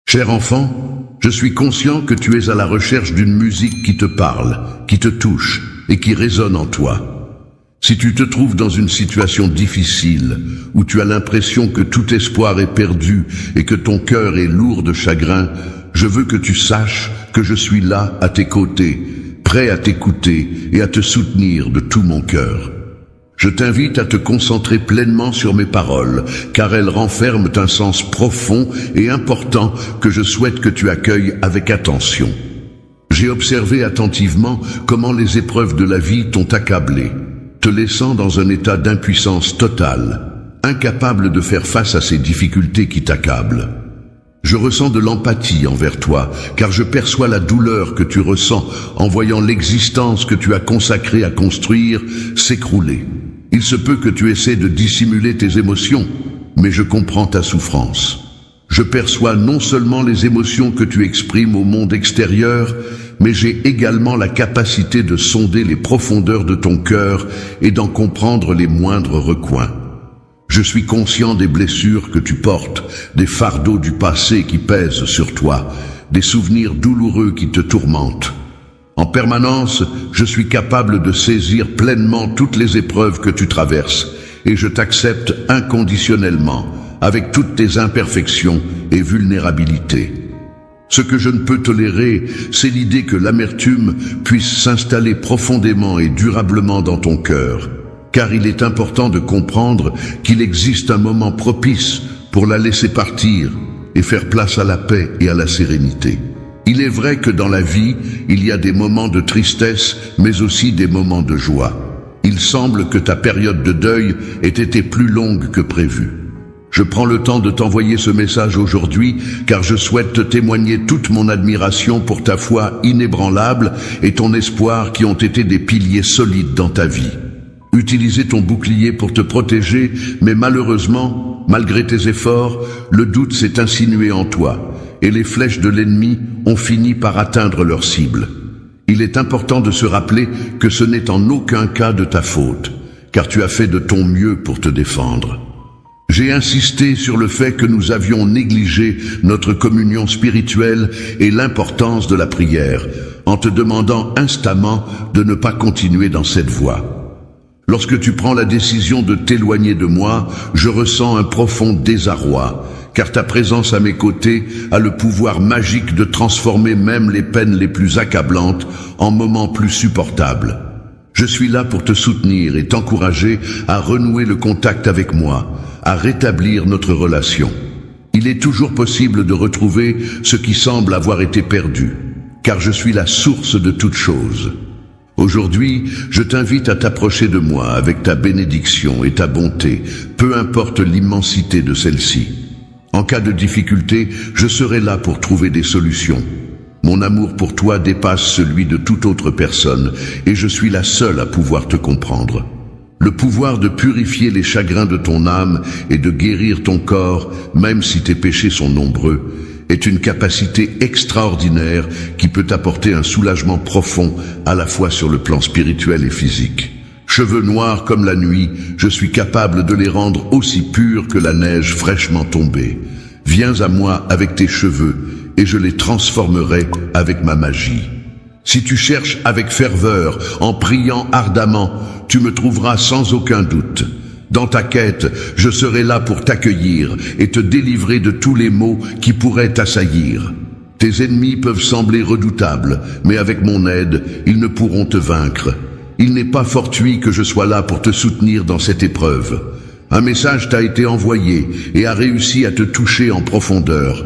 Cher enfant, je suis conscient que tu es à la recherche d'une musique qui te parle, qui te touche et qui résonne en toi. Si tu te trouves dans une situation difficile, où tu as l'impression que tout espoir est perdu et que ton cœur est lourd de chagrin, je veux que tu saches que je suis là à tes côtés, prêt à t'écouter et à te soutenir de tout mon cœur. Je t'invite à te concentrer pleinement sur mes paroles, car elles renferment un sens profond et important que je souhaite que tu accueilles avec attention. J'ai observé attentivement comment les épreuves de la vie t'ont accablé, te laissant dans un état d'impuissance totale, incapable de faire face à ces difficultés qui t'accablent. Je ressens de l'empathie envers toi, car je perçois la douleur que tu ressens en voyant l'existence que tu as consacrée à construire s'écrouler. Il se peut que tu essaies de dissimuler tes émotions, mais je comprends ta souffrance. Je perçois non seulement les émotions que tu exprimes au monde extérieur, mais j'ai également la capacité de sonder les profondeurs de ton cœur et d'en comprendre les moindres recoins. Je suis conscient des blessures que tu portes, des fardeaux du passé qui pèsent sur toi, des souvenirs douloureux qui te tourmentent. En permanence, je suis capable de saisir pleinement toutes les épreuves que tu traverses, et je t'accepte inconditionnellement, avec toutes tes imperfections et vulnérabilités. Ce que je ne peux tolérer, c'est l'idée que l'amertume puisse s'installer profondément et durablement dans ton cœur, car il est important de comprendre qu'il existe un moment propice pour la laisser partir et faire place à la paix et à la sérénité. Il est vrai que dans la vie, il y a des moments de tristesse, mais aussi des moments de joie. Il semble que ta période de deuil ait été plus longue que prévu. Je prends le temps de t'envoyer ce message aujourd'hui, car je souhaite te témoigner toute mon admiration pour ta foi inébranlable et ton espoir qui ont été des piliers solides dans ta vie. Utilisez ton bouclier pour te protéger, mais malheureusement, malgré tes efforts, le doute s'est insinué en toi, et les flèches de l'ennemi ont fini par atteindre leur cible. Il est important de se rappeler que ce n'est en aucun cas de ta faute, car tu as fait de ton mieux pour te défendre. J'ai insisté sur le fait que nous avions négligé notre communion spirituelle et l'importance de la prière, en te demandant instamment de ne pas continuer dans cette voie. Lorsque tu prends la décision de t'éloigner de moi, je ressens un profond désarroi, car ta présence à mes côtés a le pouvoir magique de transformer même les peines les plus accablantes en moments plus supportables. Je suis là pour te soutenir et t'encourager à renouer le contact avec moi, à rétablir notre relation. Il est toujours possible de retrouver ce qui semble avoir été perdu, car je suis la source de toute chose. Aujourd'hui, je t'invite à t'approcher de moi avec ta bénédiction et ta bonté, peu importe l'immensité de celle-ci. En cas de difficulté, je serai là pour trouver des solutions. Mon amour pour toi dépasse celui de toute autre personne, et je suis la seule à pouvoir te comprendre. Le pouvoir de purifier les chagrins de ton âme et de guérir ton corps, même si tes péchés sont nombreux, est une capacité extraordinaire qui peut apporter un soulagement profond à la fois sur le plan spirituel et physique. Cheveux noirs comme la nuit, je suis capable de les rendre aussi purs que la neige fraîchement tombée. Viens à moi avec tes cheveux et je les transformerai avec ma magie. Si tu cherches avec ferveur, en priant ardemment, tu me trouveras sans aucun doute. Dans ta quête, je serai là pour t'accueillir et te délivrer de tous les maux qui pourraient t'assaillir. Tes ennemis peuvent sembler redoutables, mais avec mon aide, ils ne pourront te vaincre. Il n'est pas fortuit que je sois là pour te soutenir dans cette épreuve. Un message t'a été envoyé et a réussi à te toucher en profondeur.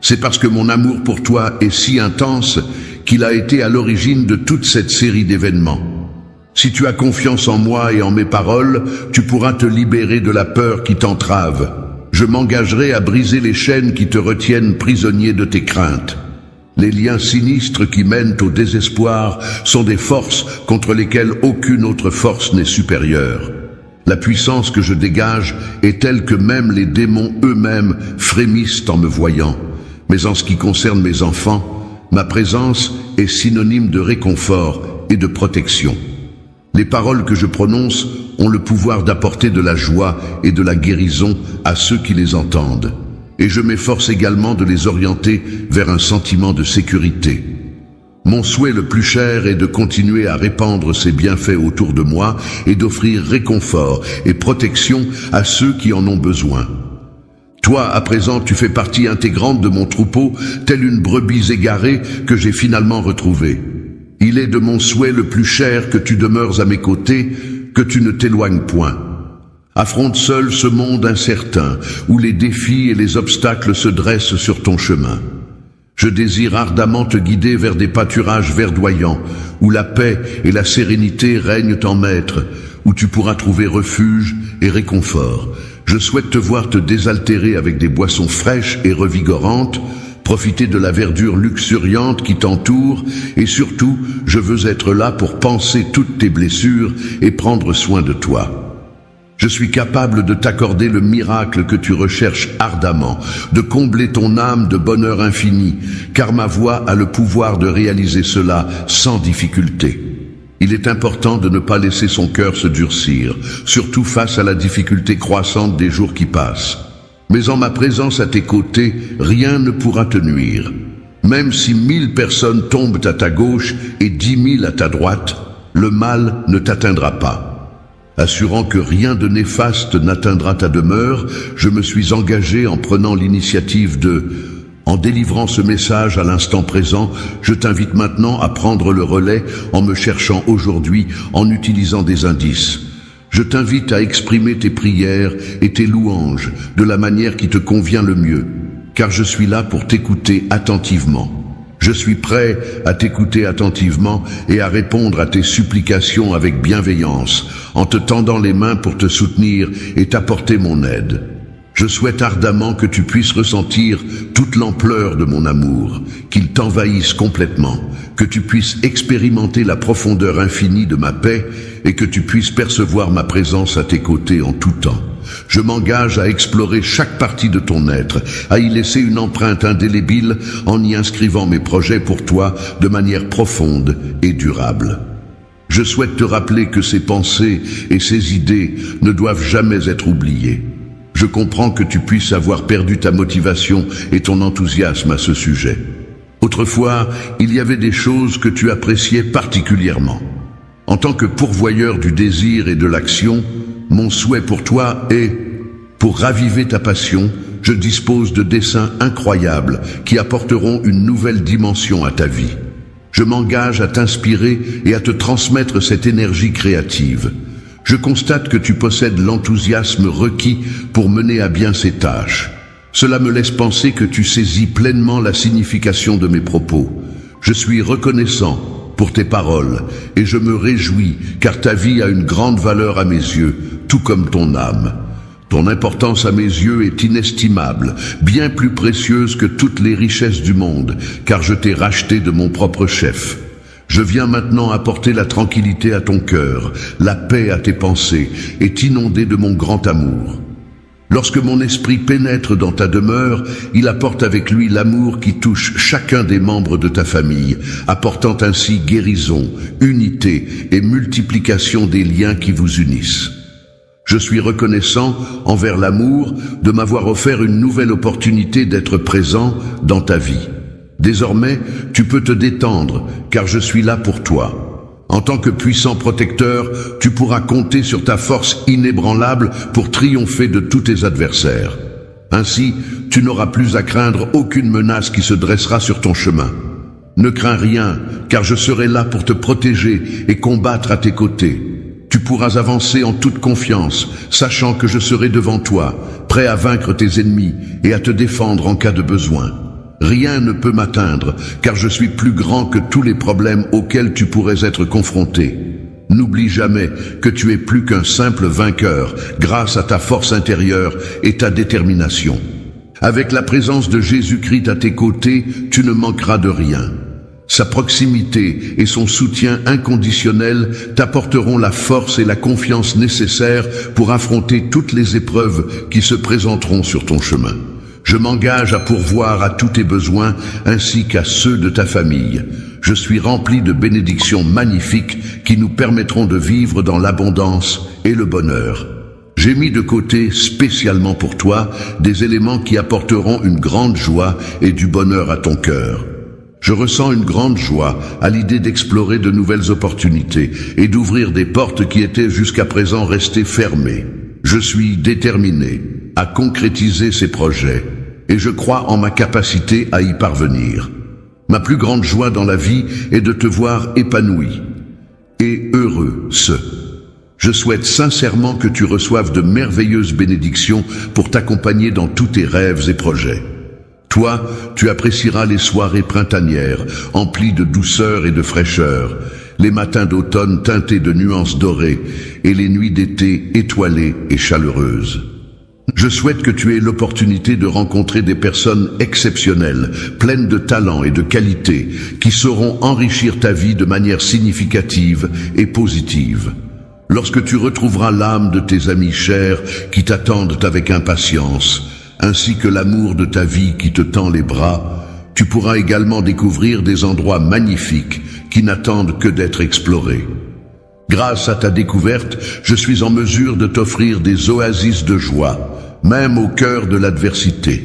C'est parce que mon amour pour toi est si intense qu'il a été à l'origine de toute cette série d'événements. Si tu as confiance en moi et en mes paroles, tu pourras te libérer de la peur qui t'entrave. Je m'engagerai à briser les chaînes qui te retiennent prisonnier de tes craintes. Les liens sinistres qui mènent au désespoir sont des forces contre lesquelles aucune autre force n'est supérieure. La puissance que je dégage est telle que même les démons eux-mêmes frémissent en me voyant. Mais en ce qui concerne mes enfants, ma présence est synonyme de réconfort et de protection. Les paroles que je prononce ont le pouvoir d'apporter de la joie et de la guérison à ceux qui les entendent. et je m'efforce également de les orienter vers un sentiment de sécurité. Mon souhait le plus cher est de continuer à répandre ces bienfaits autour de moi et d'offrir réconfort et protection à ceux qui en ont besoin. Toi, à présent, tu fais partie intégrante de mon troupeau, telle une brebis égarée que j'ai finalement retrouvée. Il est de mon souhait le plus cher que tu demeures à mes côtés, que tu ne t'éloignes point. Affronte seul ce monde incertain, où les défis et les obstacles se dressent sur ton chemin. Je désire ardemment te guider vers des pâturages verdoyants, où la paix et la sérénité règnent en maître, où tu pourras trouver refuge et réconfort. Je souhaite te voir te désaltérer avec des boissons fraîches et revigorantes, profiter de la verdure luxuriante qui t'entoure, et surtout, je veux être là pour panser toutes tes blessures et prendre soin de toi. Je suis capable de t'accorder le miracle que tu recherches ardemment, de combler ton âme de bonheur infini, car ma voix a le pouvoir de réaliser cela sans difficulté. Il est important de ne pas laisser son cœur se durcir, surtout face à la difficulté croissante des jours qui passent. Mais en ma présence à tes côtés, rien ne pourra te nuire. Même si 1000 personnes tombent à ta gauche et 10 000 à ta droite, le mal ne t'atteindra pas. Assurant que rien de néfaste n'atteindra ta demeure, je me suis engagé en prenant l'initiative En délivrant ce message à l'instant présent, je t'invite maintenant à prendre le relais en me cherchant aujourd'hui, en utilisant des indices. Je t'invite à exprimer tes prières et tes louanges de la manière qui te convient le mieux, car je suis là pour t'écouter attentivement. Je suis prêt à t'écouter attentivement et à répondre à tes supplications avec bienveillance, en te tendant les mains pour te soutenir et t'apporter mon aide. Je souhaite ardemment que tu puisses ressentir toute l'ampleur de mon amour, qu'il t'envahisse complètement, que tu puisses expérimenter la profondeur infinie de ma paix et que tu puisses percevoir ma présence à tes côtés en tout temps. Je m'engage à explorer chaque partie de ton être, à y laisser une empreinte indélébile en y inscrivant mes projets pour toi de manière profonde et durable. Je souhaite te rappeler que ces pensées et ces idées ne doivent jamais être oubliées. Je comprends que tu puisses avoir perdu ta motivation et ton enthousiasme à ce sujet. Autrefois, il y avait des choses que tu appréciais particulièrement. En tant que pourvoyeur du désir et de l'action, mon souhait pour toi est, pour raviver ta passion, je dispose de dessins incroyables qui apporteront une nouvelle dimension à ta vie. Je m'engage à t'inspirer et à te transmettre cette énergie créative. Je constate que tu possèdes l'enthousiasme requis pour mener à bien ces tâches. Cela me laisse penser que tu saisis pleinement la signification de mes propos. Je suis reconnaissant pour tes paroles et je me réjouis car ta vie a une grande valeur à mes yeux, tout comme ton âme. Ton importance à mes yeux est inestimable, bien plus précieuse que toutes les richesses du monde, car je t'ai racheté de mon propre chef. Je viens maintenant apporter la tranquillité à ton cœur, la paix à tes pensées, et t'inonder de mon grand amour. Lorsque mon esprit pénètre dans ta demeure, il apporte avec lui l'amour qui touche chacun des membres de ta famille, apportant ainsi guérison, unité et multiplication des liens qui vous unissent. Je suis reconnaissant envers l'amour de m'avoir offert une nouvelle opportunité d'être présent dans ta vie. Désormais, tu peux te détendre, car je suis là pour toi. En tant que puissant protecteur, tu pourras compter sur ta force inébranlable pour triompher de tous tes adversaires. Ainsi, tu n'auras plus à craindre aucune menace qui se dressera sur ton chemin. Ne crains rien, car je serai là pour te protéger et combattre à tes côtés. Tu pourras avancer en toute confiance, sachant que je serai devant toi, prêt à vaincre tes ennemis et à te défendre en cas de besoin. Rien ne peut m'atteindre, car je suis plus grand que tous les problèmes auxquels tu pourrais être confronté. N'oublie jamais que tu es plus qu'un simple vainqueur, grâce à ta force intérieure et ta détermination. Avec la présence de Jésus-Christ à tes côtés, tu ne manqueras de rien. Sa proximité et son soutien inconditionnel t'apporteront la force et la confiance nécessaires pour affronter toutes les épreuves qui se présenteront sur ton chemin. Je m'engage à pourvoir à tous tes besoins ainsi qu'à ceux de ta famille. Je suis rempli de bénédictions magnifiques qui nous permettront de vivre dans l'abondance et le bonheur. J'ai mis de côté, spécialement pour toi, des éléments qui apporteront une grande joie et du bonheur à ton cœur. Je ressens une grande joie à l'idée d'explorer de nouvelles opportunités et d'ouvrir des portes qui étaient jusqu'à présent restées fermées. Je suis déterminé à concrétiser ces projets et je crois en ma capacité à y parvenir. Ma plus grande joie dans la vie est de te voir épanoui et heureux. Je souhaite sincèrement que tu reçoives de merveilleuses bénédictions pour t'accompagner dans tous tes rêves et projets. Toi, tu apprécieras les soirées printanières, emplies de douceur et de fraîcheur, les matins d'automne teintés de nuances dorées et les nuits d'été étoilées et chaleureuses. Je souhaite que tu aies l'opportunité de rencontrer des personnes exceptionnelles, pleines de talent et de qualité, qui sauront enrichir ta vie de manière significative et positive. Lorsque tu retrouveras l'âme de tes amis chers qui t'attendent avec impatience, ainsi que l'amour de ta vie qui te tend les bras, tu pourras également découvrir des endroits magnifiques qui n'attendent que d'être explorés. Grâce à ta découverte, je suis en mesure de t'offrir des oasis de joie, même au cœur de l'adversité.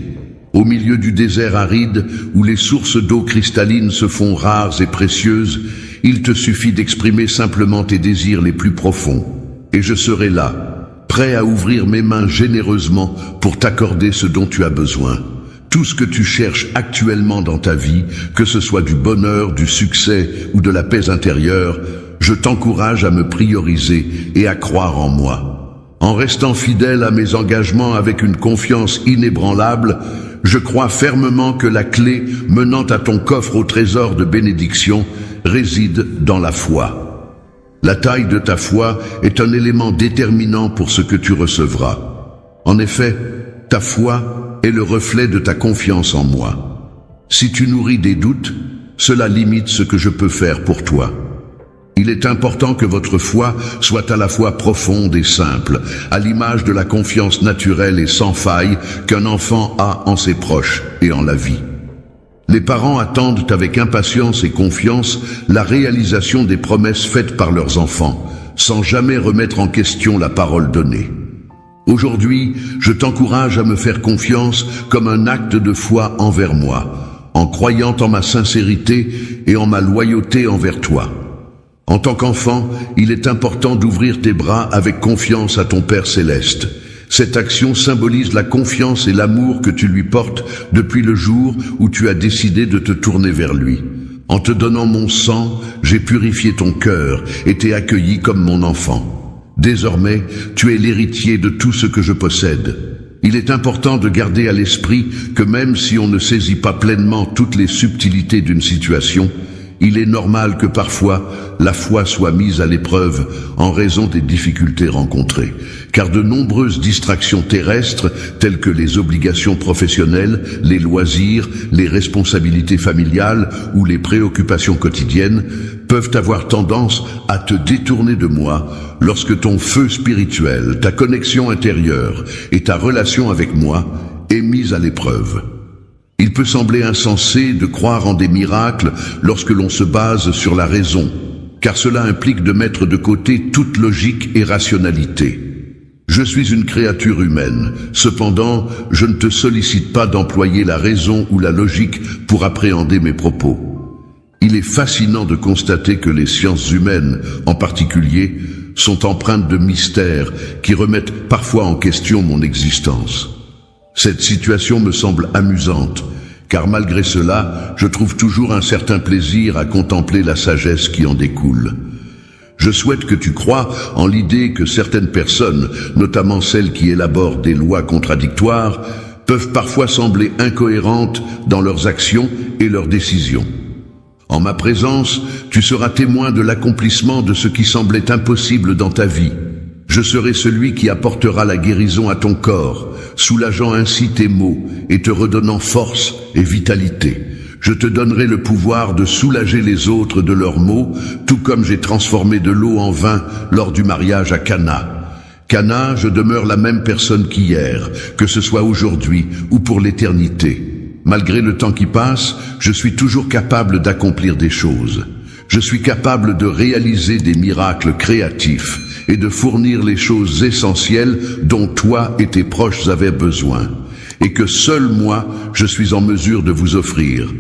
Au milieu du désert aride, où les sources d'eau cristalline se font rares et précieuses, il te suffit d'exprimer simplement tes désirs les plus profonds, et je serai là, prêt à ouvrir mes mains généreusement pour t'accorder ce dont tu as besoin. Tout ce que tu cherches actuellement dans ta vie, que ce soit du bonheur, du succès ou de la paix intérieure, je t'encourage à me prioriser et à croire en moi. En restant fidèle à mes engagements avec une confiance inébranlable, je crois fermement que la clé menant à ton coffre au trésor de bénédiction réside dans la foi. La taille de ta foi est un élément déterminant pour ce que tu recevras. En effet, ta foi est le reflet de ta confiance en moi. Si tu nourris des doutes, cela limite ce que je peux faire pour toi. Il est important que votre foi soit à la fois profonde et simple, à l'image de la confiance naturelle et sans faille qu'un enfant a en ses proches et en la vie. Les parents attendent avec impatience et confiance la réalisation des promesses faites par leurs enfants, sans jamais remettre en question la parole donnée. Aujourd'hui, je t'encourage à me faire confiance comme un acte de foi envers moi, en croyant en ma sincérité et en ma loyauté envers toi. En tant qu'enfant, il est important d'ouvrir tes bras avec confiance à ton Père céleste. Cette action symbolise la confiance et l'amour que tu lui portes depuis le jour où tu as décidé de te tourner vers lui. En te donnant mon sang, j'ai purifié ton cœur et t'ai accueilli comme mon enfant. Désormais, tu es l'héritier de tout ce que je possède. Il est important de garder à l'esprit que même si on ne saisit pas pleinement toutes les subtilités d'une situation, il est normal que parfois la foi soit mise à l'épreuve en raison des difficultés rencontrées, car de nombreuses distractions terrestres, telles que les obligations professionnelles, les loisirs, les responsabilités familiales ou les préoccupations quotidiennes, peuvent avoir tendance à te détourner de moi lorsque ton feu spirituel, ta connexion intérieure et ta relation avec moi est mise à l'épreuve. Il peut sembler insensé de croire en des miracles lorsque l'on se base sur la raison, car cela implique de mettre de côté toute logique et rationalité. Je suis une créature humaine, cependant, je ne te sollicite pas d'employer la raison ou la logique pour appréhender mes propos. Il est fascinant de constater que les sciences humaines, en particulier, sont empreintes de mystères qui remettent parfois en question mon existence. Cette situation me semble amusante, car malgré cela, je trouve toujours un certain plaisir à contempler la sagesse qui en découle. Je souhaite que tu crois en l'idée que certaines personnes, notamment celles qui élaborent des lois contradictoires, peuvent parfois sembler incohérentes dans leurs actions et leurs décisions. En ma présence, tu seras témoin de l'accomplissement de ce qui semblait impossible dans ta vie. Je serai celui qui apportera la guérison à ton corps, soulageant ainsi tes maux et te redonnant force et vitalité. Je te donnerai le pouvoir de soulager les autres de leurs maux, tout comme j'ai transformé de l'eau en vin lors du mariage à Cana. Cana, je demeure la même personne qu'hier, que ce soit aujourd'hui ou pour l'éternité. Malgré le temps qui passe, je suis toujours capable d'accomplir des choses. Je suis capable de réaliser des miracles créatifs et de fournir les choses essentielles dont toi et tes proches avaient besoin, et que seul moi, je suis en mesure de vous offrir.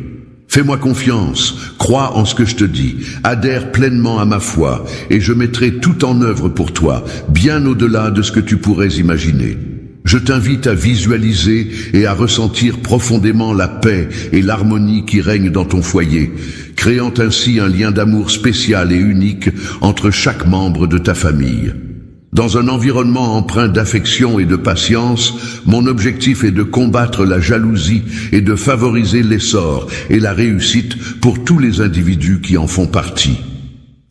Fais-moi confiance, crois en ce que je te dis, adhère pleinement à ma foi, et je mettrai tout en œuvre pour toi, bien au-delà de ce que tu pourrais imaginer. Je t'invite à visualiser et à ressentir profondément la paix et l'harmonie qui règnent dans ton foyer, créant ainsi un lien d'amour spécial et unique entre chaque membre de ta famille. Dans un environnement empreint d'affection et de patience, mon objectif est de combattre la jalousie et de favoriser l'essor et la réussite pour tous les individus qui en font partie.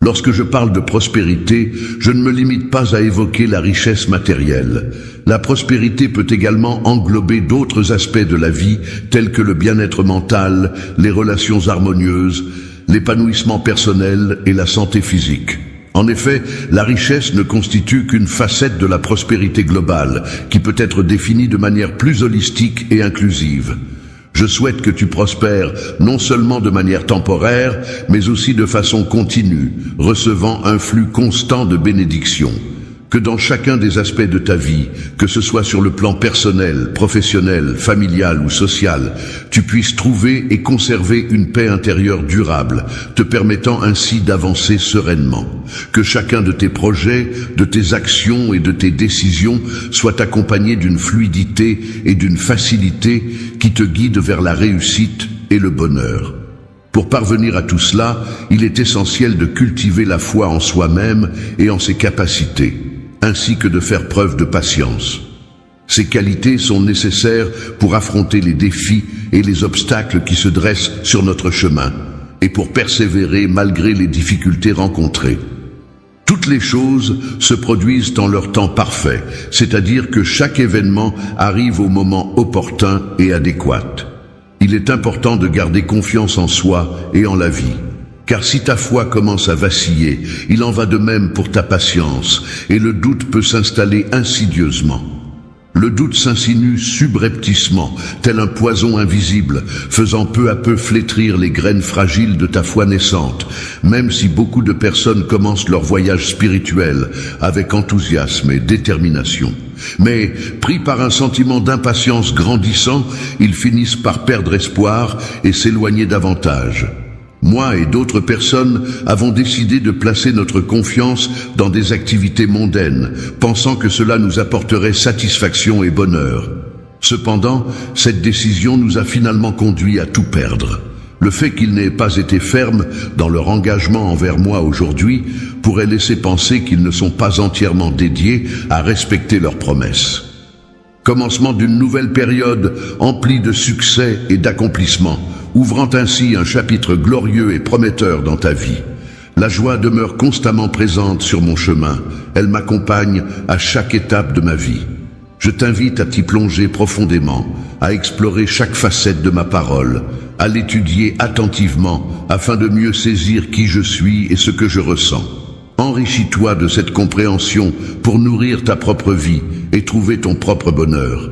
Lorsque je parle de prospérité, je ne me limite pas à évoquer la richesse matérielle. La prospérité peut également englober d'autres aspects de la vie, tels que le bien-être mental, les relations harmonieuses, l'épanouissement personnel et la santé physique. En effet, la richesse ne constitue qu'une facette de la prospérité globale, qui peut être définie de manière plus holistique et inclusive. Je souhaite que tu prospères non seulement de manière temporaire, mais aussi de façon continue, recevant un flux constant de bénédictions. Que dans chacun des aspects de ta vie, que ce soit sur le plan personnel, professionnel, familial ou social, tu puisses trouver et conserver une paix intérieure durable, te permettant ainsi d'avancer sereinement. Que chacun de tes projets, de tes actions et de tes décisions soit accompagné d'une fluidité et d'une facilité qui te guide vers la réussite et le bonheur. Pour parvenir à tout cela, il est essentiel de cultiver la foi en soi-même et en ses capacités, ainsi que de faire preuve de patience. Ces qualités sont nécessaires pour affronter les défis et les obstacles qui se dressent sur notre chemin, et pour persévérer malgré les difficultés rencontrées. Toutes les choses se produisent en leur temps parfait, c'est-à-dire que chaque événement arrive au moment opportun et adéquat. Il est important de garder confiance en soi et en la vie. Car si ta foi commence à vaciller, il en va de même pour ta patience, et le doute peut s'installer insidieusement. Le doute s'insinue subrepticement, tel un poison invisible, faisant peu à peu flétrir les graines fragiles de ta foi naissante, même si beaucoup de personnes commencent leur voyage spirituel avec enthousiasme et détermination. Mais, pris par un sentiment d'impatience grandissant, ils finissent par perdre espoir et s'éloigner davantage. Moi et d'autres personnes avons décidé de placer notre confiance dans des activités mondaines, pensant que cela nous apporterait satisfaction et bonheur. Cependant, cette décision nous a finalement conduit à tout perdre. Le fait qu'ils n'aient pas été fermes dans leur engagement envers moi aujourd'hui pourrait laisser penser qu'ils ne sont pas entièrement dédiés à respecter leurs promesses. Commencement d'une nouvelle période emplie de succès et d'accomplissements, ouvrant ainsi un chapitre glorieux et prometteur dans ta vie. La joie demeure constamment présente sur mon chemin. Elle m'accompagne à chaque étape de ma vie. Je t'invite à t'y plonger profondément, à explorer chaque facette de ma parole, à l'étudier attentivement afin de mieux saisir qui je suis et ce que je ressens. Enrichis-toi de cette compréhension pour nourrir ta propre vie et trouver ton propre bonheur.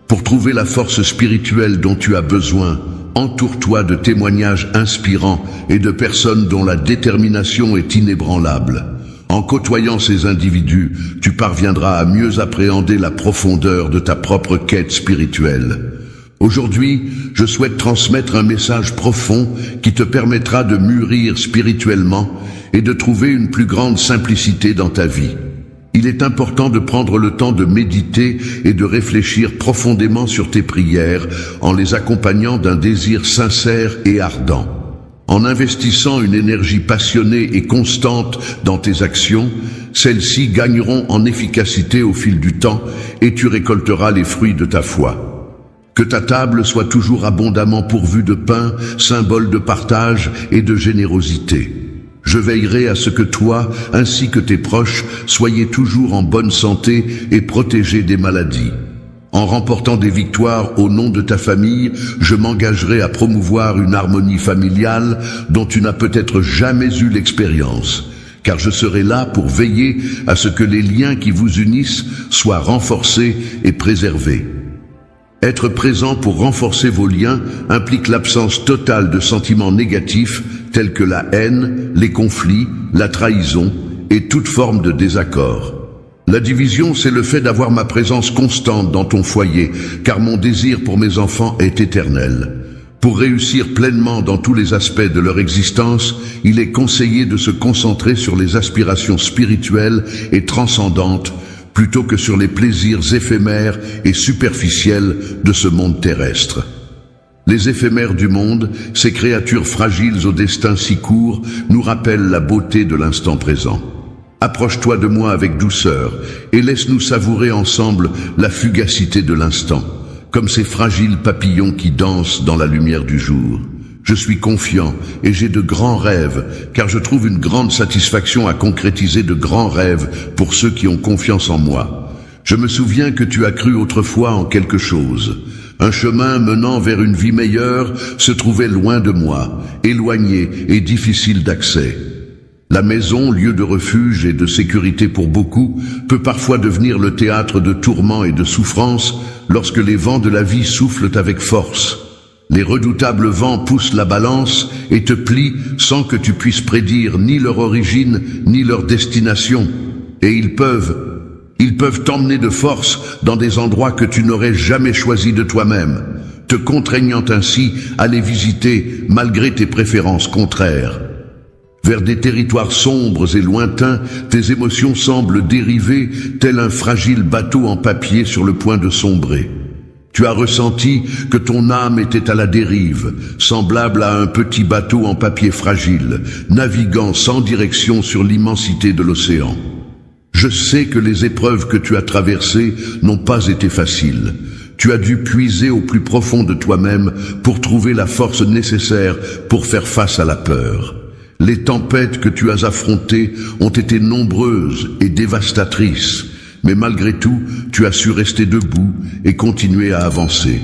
Pour trouver la force spirituelle dont tu as besoin, entoure-toi de témoignages inspirants et de personnes dont la détermination est inébranlable. En côtoyant ces individus, tu parviendras à mieux appréhender la profondeur de ta propre quête spirituelle. Aujourd'hui, je souhaite transmettre un message profond qui te permettra de mûrir spirituellement et de trouver une plus grande simplicité dans ta vie. Il est important de prendre le temps de méditer et de réfléchir profondément sur tes prières en les accompagnant d'un désir sincère et ardent. En investissant une énergie passionnée et constante dans tes actions, celles-ci gagneront en efficacité au fil du temps et tu récolteras les fruits de ta foi. Que ta table soit toujours abondamment pourvue de pain, symbole de partage et de générosité. Je veillerai à ce que toi, ainsi que tes proches, soyez toujours en bonne santé et protégés des maladies. En remportant des victoires au nom de ta famille, je m'engagerai à promouvoir une harmonie familiale dont tu n'as peut-être jamais eu l'expérience, car je serai là pour veiller à ce que les liens qui vous unissent soient renforcés et préservés. Être présent pour renforcer vos liens implique l'absence totale de sentiments négatifs tels que la haine, les conflits, la trahison et toute forme de désaccord. La division, c'est le fait d'avoir ma présence constante dans ton foyer, car mon désir pour mes enfants est éternel. Pour réussir pleinement dans tous les aspects de leur existence, il est conseillé de se concentrer sur les aspirations spirituelles et transcendantes plutôt que sur les plaisirs éphémères et superficiels de ce monde terrestre. Les éphémères du monde, ces créatures fragiles au destin si court, nous rappellent la beauté de l'instant présent. Approche-toi de moi avec douceur et laisse-nous savourer ensemble la fugacité de l'instant, comme ces fragiles papillons qui dansent dans la lumière du jour. Je suis confiant et j'ai de grands rêves, car je trouve une grande satisfaction à concrétiser de grands rêves pour ceux qui ont confiance en moi. Je me souviens que tu as cru autrefois en quelque chose. Un chemin menant vers une vie meilleure se trouvait loin de moi, éloigné et difficile d'accès. La maison, lieu de refuge et de sécurité pour beaucoup, peut parfois devenir le théâtre de tourments et de souffrances lorsque les vents de la vie soufflent avec force. Les redoutables vents poussent la balance et te plient sans que tu puisses prédire ni leur origine ni leur destination. Et ils peuvent t'emmener de force dans des endroits que tu n'aurais jamais choisis de toi-même, te contraignant ainsi à les visiter malgré tes préférences contraires. Vers des territoires sombres et lointains, tes émotions semblent dériver tel un fragile bateau en papier sur le point de sombrer. Tu as ressenti que ton âme était à la dérive, semblable à un petit bateau en papier fragile, naviguant sans direction sur l'immensité de l'océan. Je sais que les épreuves que tu as traversées n'ont pas été faciles. Tu as dû puiser au plus profond de toi-même pour trouver la force nécessaire pour faire face à la peur. Les tempêtes que tu as affrontées ont été nombreuses et dévastatrices, mais malgré tout, tu as su rester debout et continuer à avancer.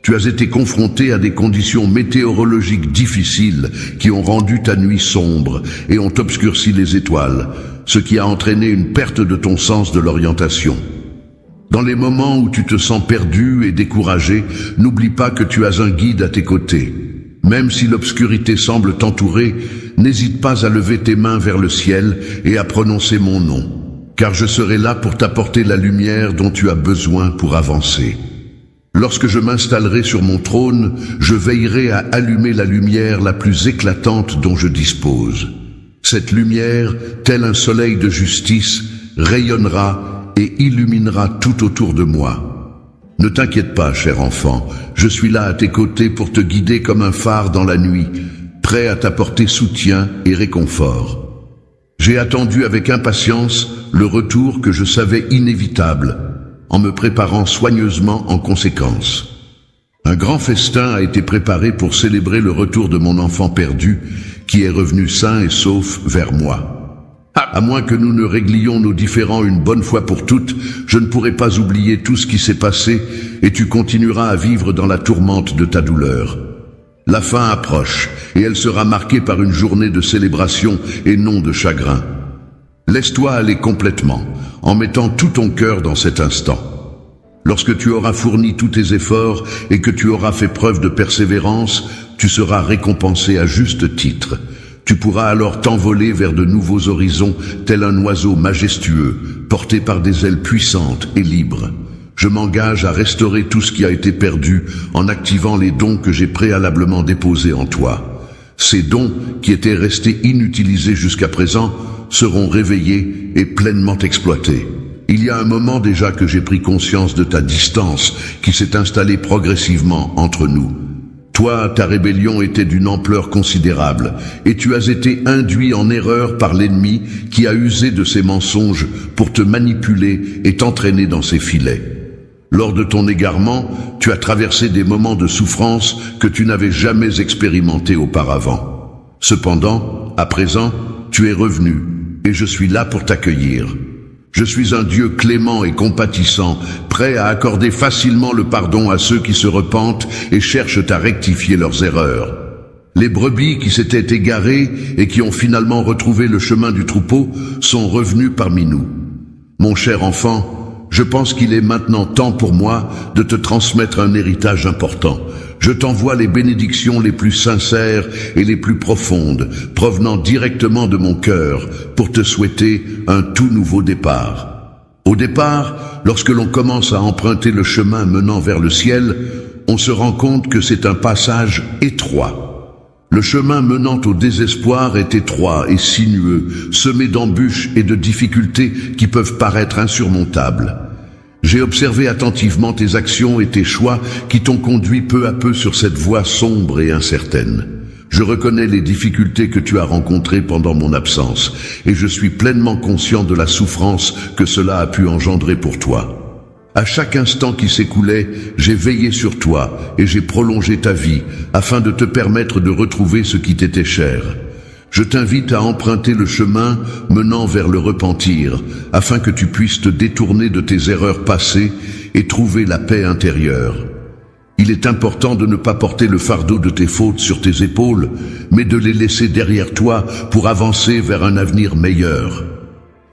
Tu as été confronté à des conditions météorologiques difficiles qui ont rendu ta nuit sombre et ont obscurci les étoiles, ce qui a entraîné une perte de ton sens de l'orientation. Dans les moments où tu te sens perdu et découragé, n'oublie pas que tu as un guide à tes côtés. Même si l'obscurité semble t'entourer, n'hésite pas à lever tes mains vers le ciel et à prononcer mon nom, car je serai là pour t'apporter la lumière dont tu as besoin pour avancer. Lorsque je m'installerai sur mon trône, je veillerai à allumer la lumière la plus éclatante dont je dispose. Cette lumière, tel un soleil de justice, rayonnera et illuminera tout autour de moi. Ne t'inquiète pas, cher enfant, je suis là à tes côtés pour te guider comme un phare dans la nuit, prêt à t'apporter soutien et réconfort. J'ai attendu avec impatience le retour que je savais inévitable, en me préparant soigneusement en conséquence. Un grand festin a été préparé pour célébrer le retour de mon enfant perdu, qui est revenu sain et sauf vers moi. À moins que nous ne réglions nos différends une bonne fois pour toutes, je ne pourrai pas oublier tout ce qui s'est passé et tu continueras à vivre dans la tourmente de ta douleur. La fin approche et elle sera marquée par une journée de célébration et non de chagrin. Laisse-toi aller complètement, en mettant tout ton cœur dans cet instant. Lorsque tu auras fourni tous tes efforts et que tu auras fait preuve de persévérance, tu seras récompensé à juste titre. Tu pourras alors t'envoler vers de nouveaux horizons, tel un oiseau majestueux, porté par des ailes puissantes et libres. Je m'engage à restaurer tout ce qui a été perdu en activant les dons que j'ai préalablement déposés en toi. Ces dons, qui étaient restés inutilisés jusqu'à présent, seront réveillés et pleinement exploités. Il y a un moment déjà que j'ai pris conscience de ta distance qui s'est installée progressivement entre nous. Toi, ta rébellion était d'une ampleur considérable, et tu as été induit en erreur par l'ennemi qui a usé de ses mensonges pour te manipuler et t'entraîner dans ses filets. Lors de ton égarement, tu as traversé des moments de souffrance que tu n'avais jamais expérimentés auparavant. Cependant, à présent, tu es revenu, et je suis là pour t'accueillir. Je suis un Dieu clément et compatissant, prêt à accorder facilement le pardon à ceux qui se repentent et cherchent à rectifier leurs erreurs. Les brebis qui s'étaient égarées et qui ont finalement retrouvé le chemin du troupeau sont revenus parmi nous. Mon cher enfant, Je pense qu'il est maintenant temps pour moi de te transmettre un héritage important. Je t'envoie les bénédictions les plus sincères et les plus profondes, provenant directement de mon cœur, pour te souhaiter un tout nouveau départ. Au départ, lorsque l'on commence à emprunter le chemin menant vers le ciel, on se rend compte que c'est un passage étroit. Le chemin menant au désespoir est étroit et sinueux, semé d'embûches et de difficultés qui peuvent paraître insurmontables. J'ai observé attentivement tes actions et tes choix qui t'ont conduit peu à peu sur cette voie sombre et incertaine. Je reconnais les difficultés que tu as rencontrées pendant mon absence, et je suis pleinement conscient de la souffrance que cela a pu engendrer pour toi. À chaque instant qui s'écoulait, j'ai veillé sur toi et j'ai prolongé ta vie afin de te permettre de retrouver ce qui t'était cher. Je t'invite à emprunter le chemin menant vers le repentir afin que tu puisses te détourner de tes erreurs passées et trouver la paix intérieure. Il est important de ne pas porter le fardeau de tes fautes sur tes épaules, mais de les laisser derrière toi pour avancer vers un avenir meilleur.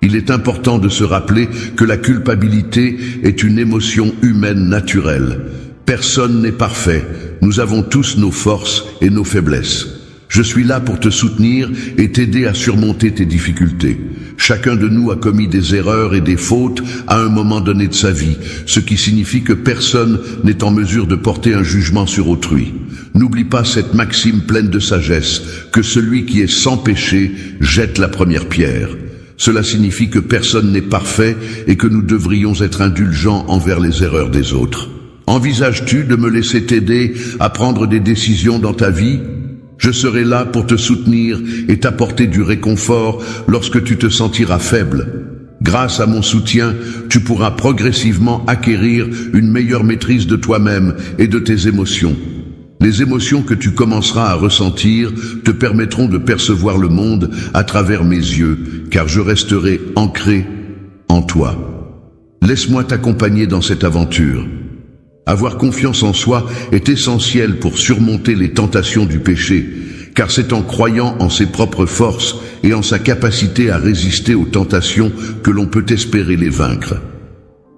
Il est important de se rappeler que la culpabilité est une émotion humaine naturelle. Personne n'est parfait. Nous avons tous nos forces et nos faiblesses. Je suis là pour te soutenir et t'aider à surmonter tes difficultés. Chacun de nous a commis des erreurs et des fautes à un moment donné de sa vie, ce qui signifie que personne n'est en mesure de porter un jugement sur autrui. N'oublie pas cette maxime pleine de sagesse, que celui qui est sans péché jette la première pierre. Cela signifie que personne n'est parfait et que nous devrions être indulgents envers les erreurs des autres. Envisages-tu de me laisser t'aider à prendre des décisions dans ta vie ? Je serai là pour te soutenir et t'apporter du réconfort lorsque tu te sentiras faible. Grâce à mon soutien, tu pourras progressivement acquérir une meilleure maîtrise de toi-même et de tes émotions. Les émotions que tu commenceras à ressentir te permettront de percevoir le monde à travers mes yeux, car je resterai ancré en toi. Laisse-moi t'accompagner dans cette aventure. Avoir confiance en soi est essentiel pour surmonter les tentations du péché, car c'est en croyant en ses propres forces et en sa capacité à résister aux tentations que l'on peut espérer les vaincre.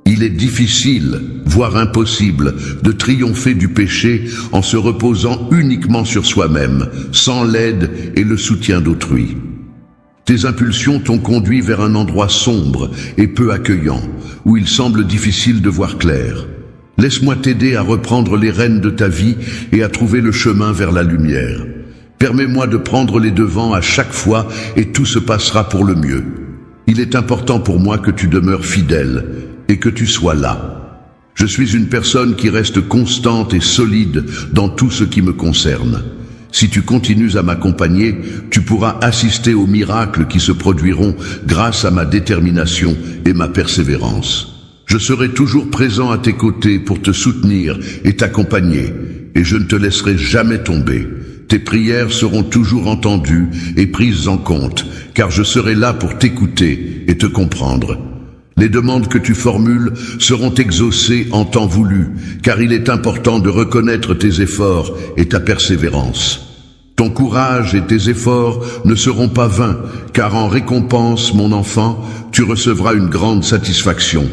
Il est difficile, voire impossible, de triompher du péché en se reposant uniquement sur soi-même, sans l'aide et le soutien d'autrui. Tes impulsions t'ont conduit vers un endroit sombre et peu accueillant, où il semble difficile de voir clair. Laisse-moi t'aider à reprendre les rênes de ta vie et à trouver le chemin vers la lumière. Permets-moi de prendre les devants à chaque fois et tout se passera pour le mieux. Il est important pour moi que tu demeures fidèle et que tu sois là. Je suis une personne qui reste constante et solide dans tout ce qui me concerne. Si tu continues à m'accompagner, tu pourras assister aux miracles qui se produiront grâce à ma détermination et ma persévérance. Je serai toujours présent à tes côtés pour te soutenir et t'accompagner, et je ne te laisserai jamais tomber. Tes prières seront toujours entendues et prises en compte, car je serai là pour t'écouter et te comprendre. Les demandes que tu formules seront exaucées en temps voulu, car il est important de reconnaître tes efforts et ta persévérance. Ton courage et tes efforts ne seront pas vains, car en récompense, mon enfant, tu recevras une grande satisfaction.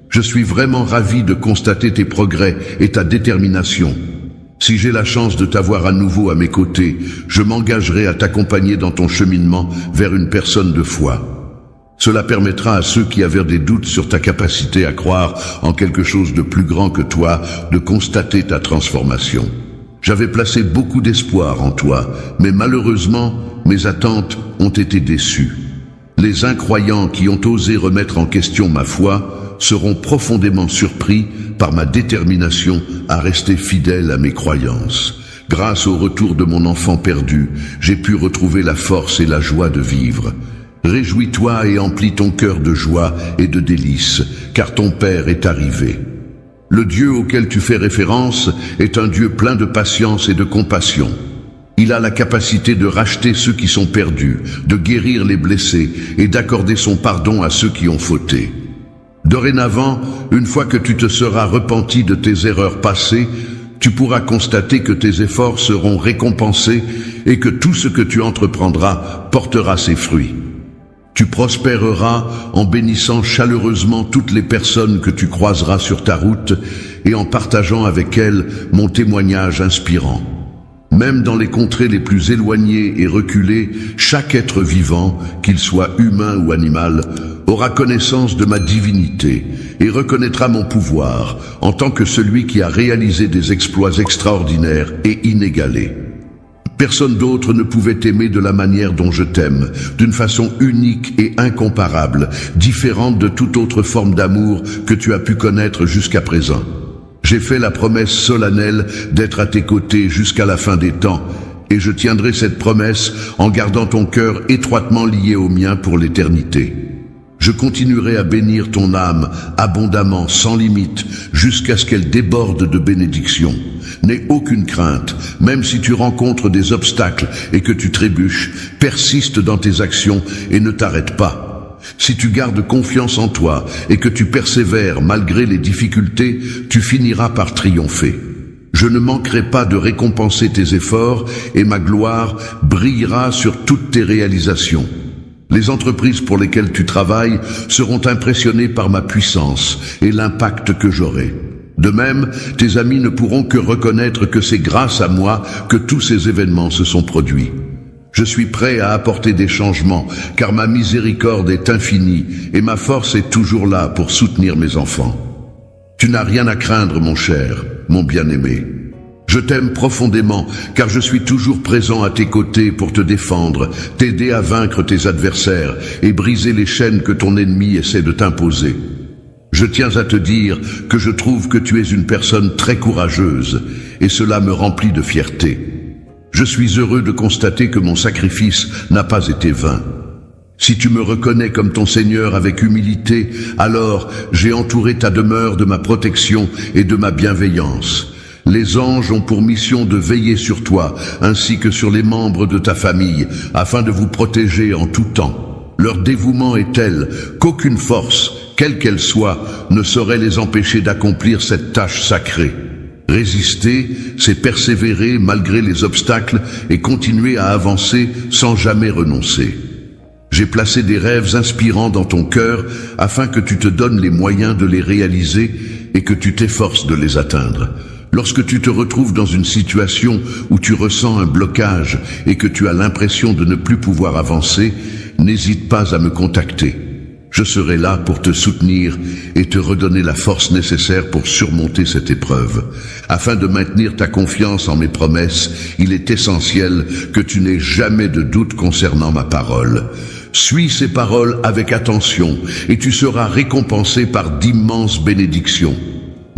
Je suis vraiment ravi de constater tes progrès et ta détermination. Si j'ai la chance de t'avoir à nouveau à mes côtés, je m'engagerai à t'accompagner dans ton cheminement vers une personne de foi. Cela permettra à ceux qui avaient des doutes sur ta capacité à croire en quelque chose de plus grand que toi de constater ta transformation. J'avais placé beaucoup d'espoir en toi, mais malheureusement, mes attentes ont été déçues. Les incroyants qui ont osé remettre en question ma foi seront profondément surpris par ma détermination à rester fidèle à mes croyances. Grâce au retour de mon enfant perdu, j'ai pu retrouver la force et la joie de vivre. Réjouis-toi et emplis ton cœur de joie et de délices, car ton Père est arrivé. Le Dieu auquel tu fais référence est un Dieu plein de patience et de compassion. Il a la capacité de racheter ceux qui sont perdus, de guérir les blessés et d'accorder son pardon à ceux qui ont fauté. Dorénavant, une fois que tu te seras repenti de tes erreurs passées, tu pourras constater que tes efforts seront récompensés et que tout ce que tu entreprendras portera ses fruits. Tu prospéreras en bénissant chaleureusement toutes les personnes que tu croiseras sur ta route et en partageant avec elles mon témoignage inspirant. Même dans les contrées les plus éloignées et reculées, chaque être vivant, qu'il soit humain ou animal, aura connaissance de ma divinité et reconnaîtra mon pouvoir en tant que celui qui a réalisé des exploits extraordinaires et inégalés. Personne d'autre ne pouvait t'aimer de la manière dont je t'aime, d'une façon unique et incomparable, différente de toute autre forme d'amour que tu as pu connaître jusqu'à présent. J'ai fait la promesse solennelle d'être à tes côtés jusqu'à la fin des temps, et je tiendrai cette promesse en gardant ton cœur étroitement lié au mien pour l'éternité. Je continuerai à bénir ton âme abondamment, sans limite, jusqu'à ce qu'elle déborde de bénédictions. N'aie aucune crainte, même si tu rencontres des obstacles et que tu trébuches, persiste dans tes actions et ne t'arrête pas. Si tu gardes confiance en toi et que tu persévères malgré les difficultés, tu finiras par triompher. Je ne manquerai pas de récompenser tes efforts et ma gloire brillera sur toutes tes réalisations. Les entreprises pour lesquelles tu travailles seront impressionnées par ma puissance et l'impact que j'aurai. De même, tes amis ne pourront que reconnaître que c'est grâce à moi que tous ces événements se sont produits. Je suis prêt à apporter des changements, car ma miséricorde est infinie et ma force est toujours là pour soutenir mes enfants. Tu n'as rien à craindre, mon cher, mon bien-aimé. Je t'aime profondément, car je suis toujours présent à tes côtés pour te défendre, t'aider à vaincre tes adversaires et briser les chaînes que ton ennemi essaie de t'imposer. Je tiens à te dire que je trouve que tu es une personne très courageuse, et cela me remplit de fierté. Je suis heureux de constater que mon sacrifice n'a pas été vain. Si tu me reconnais comme ton Seigneur avec humilité, alors j'ai entouré ta demeure de ma protection et de ma bienveillance. Les anges ont pour mission de veiller sur toi, ainsi que sur les membres de ta famille, afin de vous protéger en tout temps. Leur dévouement est tel qu'aucune force, quelle qu'elle soit, ne saurait les empêcher d'accomplir cette tâche sacrée. Résister, c'est persévérer malgré les obstacles et continuer à avancer sans jamais renoncer. J'ai placé des rêves inspirants dans ton cœur afin que tu te donnes les moyens de les réaliser et que tu t'efforces de les atteindre. Lorsque tu te retrouves dans une situation où tu ressens un blocage et que tu as l'impression de ne plus pouvoir avancer, n'hésite pas à me contacter. Je serai là pour te soutenir et te redonner la force nécessaire pour surmonter cette épreuve. Afin de maintenir ta confiance en mes promesses, il est essentiel que tu n'aies jamais de doute concernant ma parole. Suis ces paroles avec attention et tu seras récompensé par d'immenses bénédictions.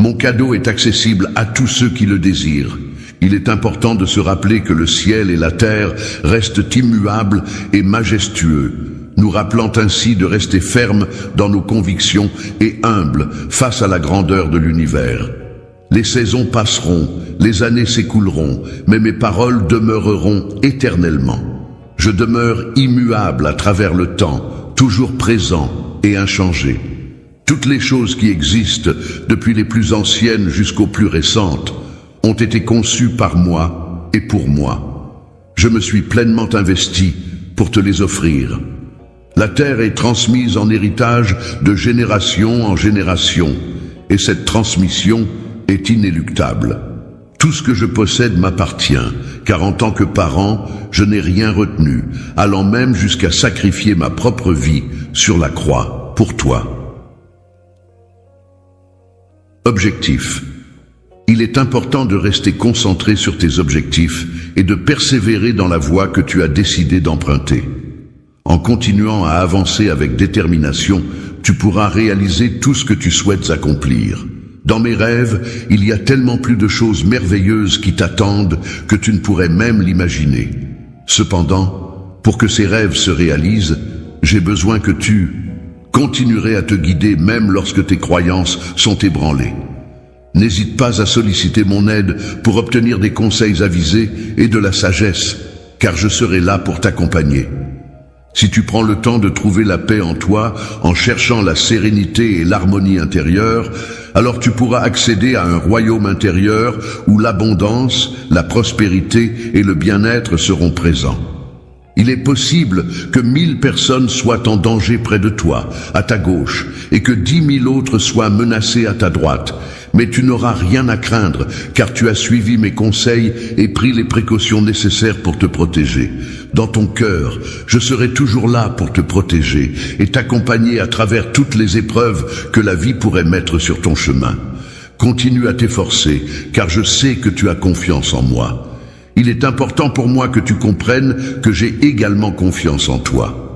Mon cadeau est accessible à tous ceux qui le désirent. Il est important de se rappeler que le ciel et la terre restent immuables et majestueux, nous rappelant ainsi de rester fermes dans nos convictions et humbles face à la grandeur de l'univers. Les saisons passeront, les années s'écouleront, mais mes paroles demeureront éternellement. Je demeure immuable à travers le temps, toujours présent et inchangé. Toutes les choses qui existent, depuis les plus anciennes jusqu'aux plus récentes, ont été conçues par moi et pour moi. Je me suis pleinement investi pour te les offrir. La terre est transmise en héritage de génération en génération, et cette transmission est inéluctable. Tout ce que je possède m'appartient, car en tant que parent, je n'ai rien retenu, allant même jusqu'à sacrifier ma propre vie sur la croix pour toi. Objectif. Il est important de rester concentré sur tes objectifs et de persévérer dans la voie que tu as décidé d'emprunter. En continuant à avancer avec détermination, tu pourras réaliser tout ce que tu souhaites accomplir. Dans mes rêves, il y a tellement plus de choses merveilleuses qui t'attendent que tu ne pourrais même l'imaginer. Cependant, pour que ces rêves se réalisent, j'ai besoin que tu continuerais à te guider même lorsque tes croyances sont ébranlées. N'hésite pas à solliciter mon aide pour obtenir des conseils avisés et de la sagesse, car je serai là pour t'accompagner. Si tu prends le temps de trouver la paix en toi en cherchant la sérénité et l'harmonie intérieure, alors tu pourras accéder à un royaume intérieur où l'abondance, la prospérité et le bien-être seront présents. Il est possible que 1000 personnes soient en danger près de toi, à ta gauche, et que 10 000 autres soient menacées à ta droite. Mais tu n'auras rien à craindre, car tu as suivi mes conseils et pris les précautions nécessaires pour te protéger. Dans ton cœur, je serai toujours là pour te protéger et t'accompagner à travers toutes les épreuves que la vie pourrait mettre sur ton chemin. Continue à t'efforcer, car je sais que tu as confiance en moi. Il est important pour moi que tu comprennes que j'ai également confiance en toi.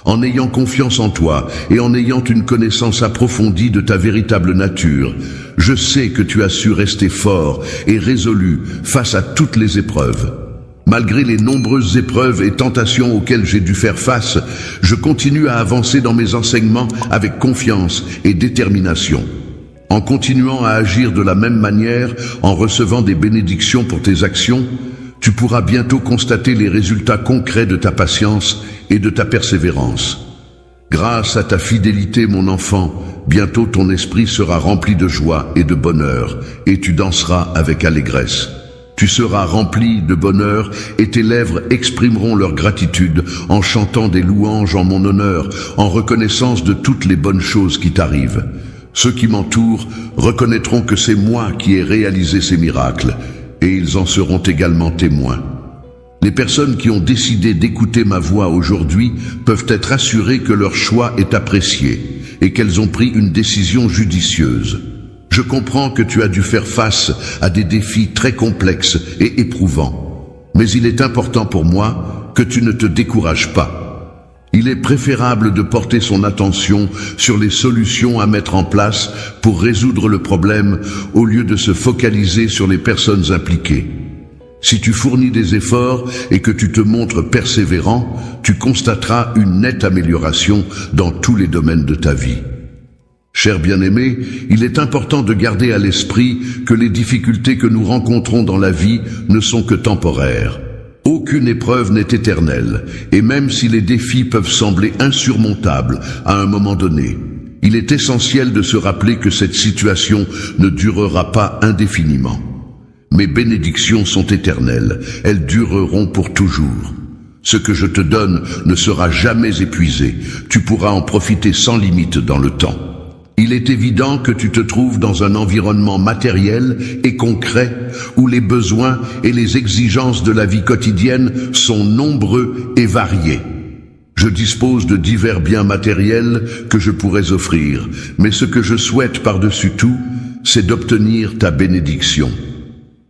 En ayant confiance en toi et en ayant une connaissance approfondie de ta véritable nature, je sais que tu as su rester fort et résolu face à toutes les épreuves. Malgré les nombreuses épreuves et tentations auxquelles j'ai dû faire face, je continue à avancer dans mes enseignements avec confiance et détermination. En continuant à agir de la même manière, en recevant des bénédictions pour tes actions, tu pourras bientôt constater les résultats concrets de ta patience et de ta persévérance. Grâce à ta fidélité, mon enfant, bientôt ton esprit sera rempli de joie et de bonheur, et tu danseras avec allégresse. Tu seras rempli de bonheur et tes lèvres exprimeront leur gratitude en chantant des louanges en mon honneur, en reconnaissance de toutes les bonnes choses qui t'arrivent. Ceux qui m'entourent reconnaîtront que c'est moi qui ai réalisé ces miracles, et ils en seront également témoins. Les personnes qui ont décidé d'écouter ma voix aujourd'hui peuvent être assurées que leur choix est apprécié et qu'elles ont pris une décision judicieuse. Je comprends que tu as dû faire face à des défis très complexes et éprouvants, mais il est important pour moi que tu ne te décourages pas. Il est préférable de porter son attention sur les solutions à mettre en place pour résoudre le problème au lieu de se focaliser sur les personnes impliquées. Si tu fournis des efforts et que tu te montres persévérant, tu constateras une nette amélioration dans tous les domaines de ta vie. Cher bien-aimé, il est important de garder à l'esprit que les difficultés que nous rencontrons dans la vie ne sont que temporaires. Aucune épreuve n'est éternelle, et même si les défis peuvent sembler insurmontables à un moment donné, il est essentiel de se rappeler que cette situation ne durera pas indéfiniment. Mes bénédictions sont éternelles, elles dureront pour toujours. Ce que je te donne ne sera jamais épuisé, tu pourras en profiter sans limite dans le temps. Il est évident que tu te trouves dans un environnement matériel et concret où les besoins et les exigences de la vie quotidienne sont nombreux et variés. Je dispose de divers biens matériels que je pourrais offrir, mais ce que je souhaite par-dessus tout, c'est d'obtenir ta bénédiction.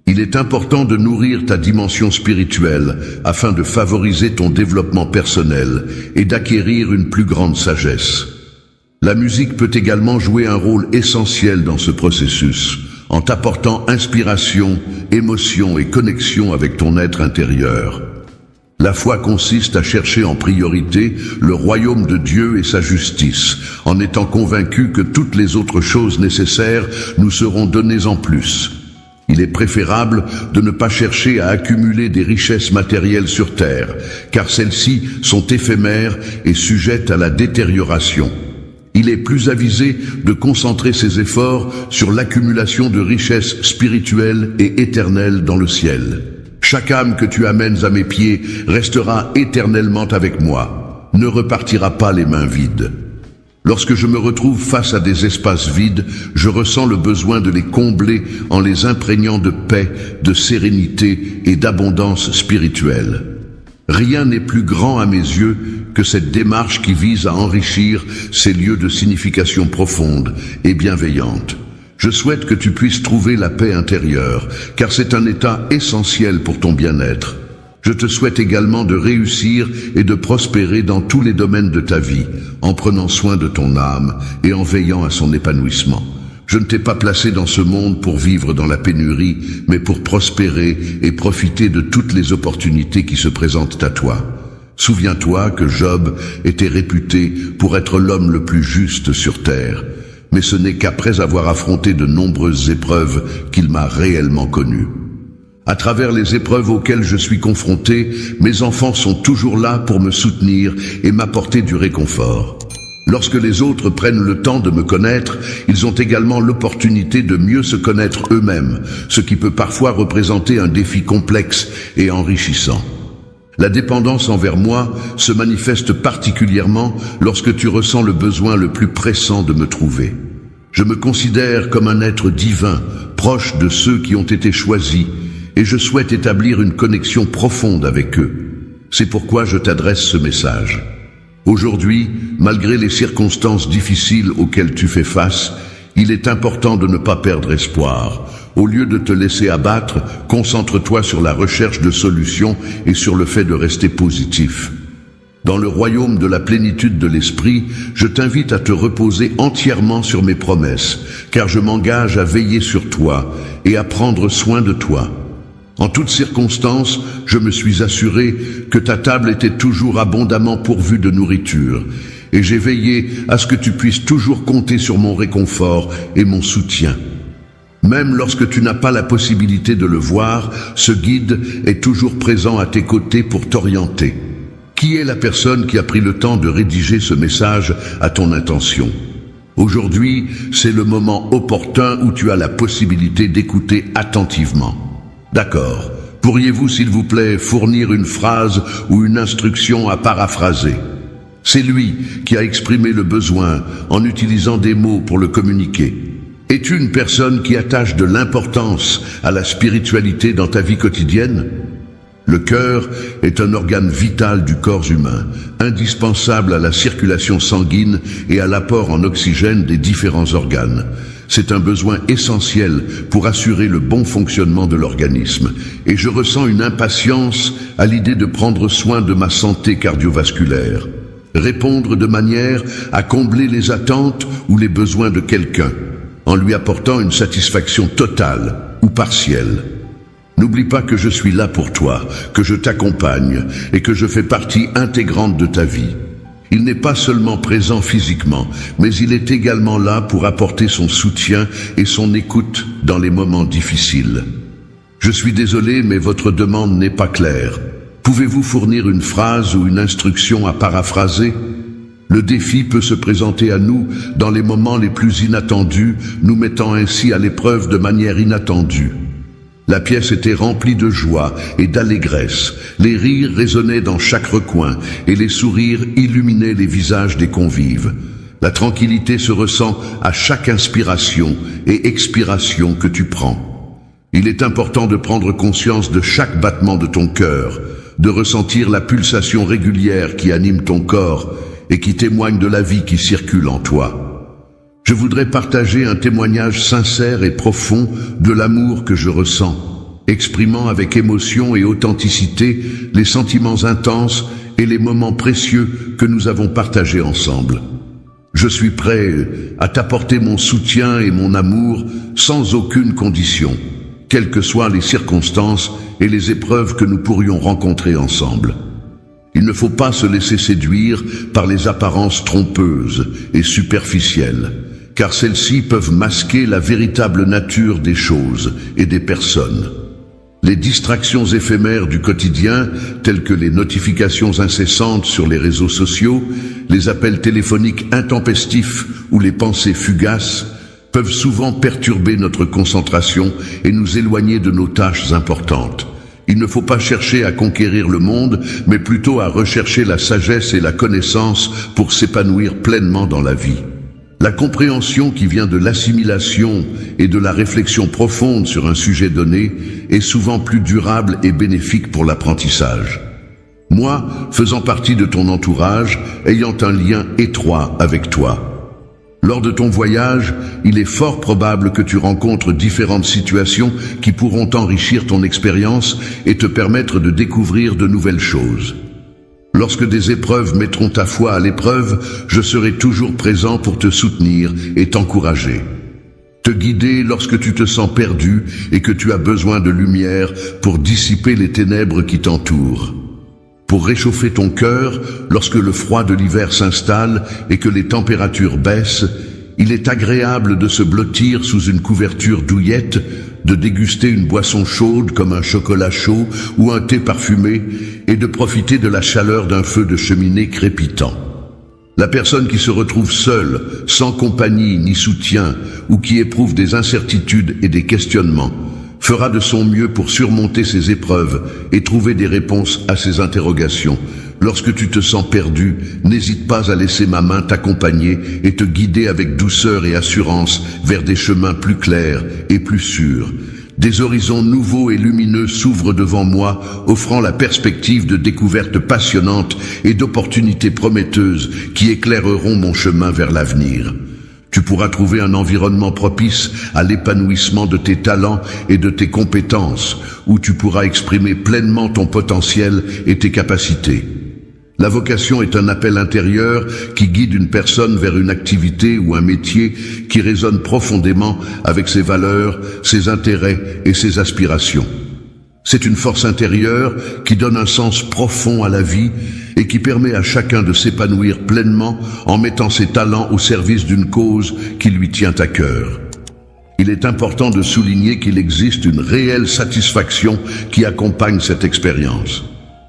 Il est important de nourrir ta dimension spirituelle afin de favoriser ton développement personnel et d'acquérir une plus grande sagesse. La musique peut également jouer un rôle essentiel dans ce processus, en t'apportant inspiration, émotion et connexion avec ton être intérieur. La foi consiste à chercher en priorité le royaume de Dieu et sa justice, en étant convaincu que toutes les autres choses nécessaires nous seront données en plus. Il est préférable de ne pas chercher à accumuler des richesses matérielles sur terre, car celles-ci sont éphémères et sujettes à la détérioration. Il est plus avisé de concentrer ses efforts sur l'accumulation de richesses spirituelles et éternelles dans le ciel. Chaque âme que tu amènes à mes pieds restera éternellement avec moi, ne repartira pas les mains vides. Lorsque je me retrouve face à des espaces vides, je ressens le besoin de les combler en les imprégnant de paix, de sérénité et d'abondance spirituelle. Rien n'est plus grand à mes yeux que cette démarche qui vise à enrichir ces lieux de signification profonde et bienveillante. Je souhaite que tu puisses trouver la paix intérieure, car c'est un état essentiel pour ton bien-être. Je te souhaite également de réussir et de prospérer dans tous les domaines de ta vie, en prenant soin de ton âme et en veillant à son épanouissement. Je ne t'ai pas placé dans ce monde pour vivre dans la pénurie, mais pour prospérer et profiter de toutes les opportunités qui se présentent à toi. Souviens-toi que Job était réputé pour être l'homme le plus juste sur terre, mais ce n'est qu'après avoir affronté de nombreuses épreuves qu'il m'a réellement connu. À travers les épreuves auxquelles je suis confronté, mes enfants sont toujours là pour me soutenir et m'apporter du réconfort. Lorsque les autres prennent le temps de me connaître, ils ont également l'opportunité de mieux se connaître eux-mêmes, ce qui peut parfois représenter un défi complexe et enrichissant. La dépendance envers moi se manifeste particulièrement lorsque tu ressens le besoin le plus pressant de me trouver. Je me considère comme un être divin, proche de ceux qui ont été choisis, et je souhaite établir une connexion profonde avec eux. C'est pourquoi je t'adresse ce message. Aujourd'hui, malgré les circonstances difficiles auxquelles tu fais face, il est important de ne pas perdre espoir. Au lieu de te laisser abattre, concentre-toi sur la recherche de solutions et sur le fait de rester positif. Dans le royaume de la plénitude de l'esprit, je t'invite à te reposer entièrement sur mes promesses, car je m'engage à veiller sur toi et à prendre soin de toi. En toutes circonstances, je me suis assuré que ta table était toujours abondamment pourvue de nourriture, et j'ai veillé à ce que tu puisses toujours compter sur mon réconfort et mon soutien. Même lorsque tu n'as pas la possibilité de le voir, ce guide est toujours présent à tes côtés pour t'orienter. Qui est la personne qui a pris le temps de rédiger ce message à ton intention? Aujourd'hui, c'est le moment opportun où tu as la possibilité d'écouter attentivement. D'accord. Pourriez-vous, s'il vous plaît, fournir une phrase ou une instruction à paraphraser? C'est lui qui a exprimé le besoin en utilisant des mots pour le communiquer. Es-tu une personne qui attache de l'importance à la spiritualité dans ta vie quotidienne? Le cœur est un organe vital du corps humain, indispensable à la circulation sanguine et à l'apport en oxygène des différents organes. C'est un besoin essentiel pour assurer le bon fonctionnement de l'organisme, et je ressens une impatience à l'idée de prendre soin de ma santé cardiovasculaire. Répondre de manière à combler les attentes ou les besoins de quelqu'un, en lui apportant une satisfaction totale ou partielle. N'oublie pas que je suis là pour toi, que je t'accompagne et que je fais partie intégrante de ta vie. Il n'est pas seulement présent physiquement, mais il est également là pour apporter son soutien et son écoute dans les moments difficiles. Je suis désolé, mais votre demande n'est pas claire. Pouvez-vous fournir une phrase ou une instruction à paraphraser? Le défi peut se présenter à nous dans les moments les plus inattendus, nous mettant ainsi à l'épreuve de manière inattendue. La pièce était remplie de joie et d'allégresse, les rires résonnaient dans chaque recoin et les sourires illuminaient les visages des convives. La tranquillité se ressent à chaque inspiration et expiration que tu prends. Il est important de prendre conscience de chaque battement de ton cœur, de ressentir la pulsation régulière qui anime ton corps et qui témoigne de la vie qui circule en toi. Je voudrais partager un témoignage sincère et profond de l'amour que je ressens, exprimant avec émotion et authenticité les sentiments intenses et les moments précieux que nous avons partagés ensemble. Je suis prêt à t'apporter mon soutien et mon amour sans aucune condition, quelles que soient les circonstances et les épreuves que nous pourrions rencontrer ensemble. Il ne faut pas se laisser séduire par les apparences trompeuses et superficielles, car celles-ci peuvent masquer la véritable nature des choses et des personnes. Les distractions éphémères du quotidien, telles que les notifications incessantes sur les réseaux sociaux, les appels téléphoniques intempestifs ou les pensées fugaces, peuvent souvent perturber notre concentration et nous éloigner de nos tâches importantes. Il ne faut pas chercher à conquérir le monde, mais plutôt à rechercher la sagesse et la connaissance pour s'épanouir pleinement dans la vie. La compréhension qui vient de l'assimilation et de la réflexion profonde sur un sujet donné est souvent plus durable et bénéfique pour l'apprentissage. Moi, faisant partie de ton entourage, ayant un lien étroit avec toi. Lors de ton voyage, il est fort probable que tu rencontres différentes situations qui pourront enrichir ton expérience et te permettre de découvrir de nouvelles choses. Lorsque des épreuves mettront ta foi à l'épreuve, je serai toujours présent pour te soutenir et t'encourager. Te guider lorsque tu te sens perdu et que tu as besoin de lumière pour dissiper les ténèbres qui t'entourent. Pour réchauffer ton cœur lorsque le froid de l'hiver s'installe et que les températures baissent, il est agréable de se blottir sous une couverture douillette, de déguster une boisson chaude comme un chocolat chaud ou un thé parfumé et de profiter de la chaleur d'un feu de cheminée crépitant. La personne qui se retrouve seule, sans compagnie ni soutien ou qui éprouve des incertitudes et des questionnements, fera de son mieux pour surmonter ces épreuves et trouver des réponses à ces interrogations. Lorsque tu te sens perdu, n'hésite pas à laisser ma main t'accompagner et te guider avec douceur et assurance vers des chemins plus clairs et plus sûrs. Des horizons nouveaux et lumineux s'ouvrent devant moi, offrant la perspective de découvertes passionnantes et d'opportunités prometteuses qui éclaireront mon chemin vers l'avenir. Tu pourras trouver un environnement propice à l'épanouissement de tes talents et de tes compétences, où tu pourras exprimer pleinement ton potentiel et tes capacités. La vocation est un appel intérieur qui guide une personne vers une activité ou un métier qui résonne profondément avec ses valeurs, ses intérêts et ses aspirations. C'est une force intérieure qui donne un sens profond à la vie et qui permet à chacun de s'épanouir pleinement en mettant ses talents au service d'une cause qui lui tient à cœur. Il est important de souligner qu'il existe une réelle satisfaction qui accompagne cette expérience.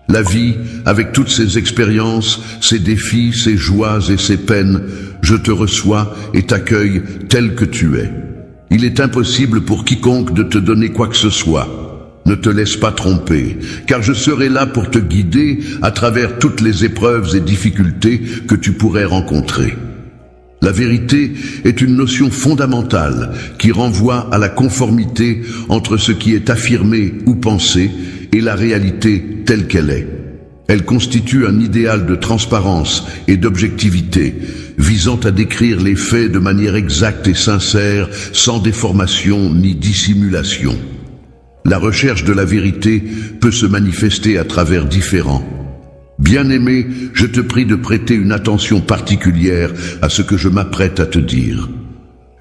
La vie, avec toutes ses expériences, ses défis, ses joies et ses peines, je te reçois et t'accueille tel que tu es. Il est impossible pour quiconque de te donner quoi que ce soit. Ne te laisse pas tromper, car je serai là pour te guider à travers toutes les épreuves et difficultés que tu pourrais rencontrer. La vérité est une notion fondamentale qui renvoie à la conformité entre ce qui est affirmé ou pensé et la réalité telle qu'elle est. Elle constitue un idéal de transparence et d'objectivité, visant à décrire les faits de manière exacte et sincère, sans déformation ni dissimulation. La recherche de la vérité peut se manifester à travers différents. Bien-aimé, je te prie de prêter une attention particulière à ce que je m'apprête à te dire.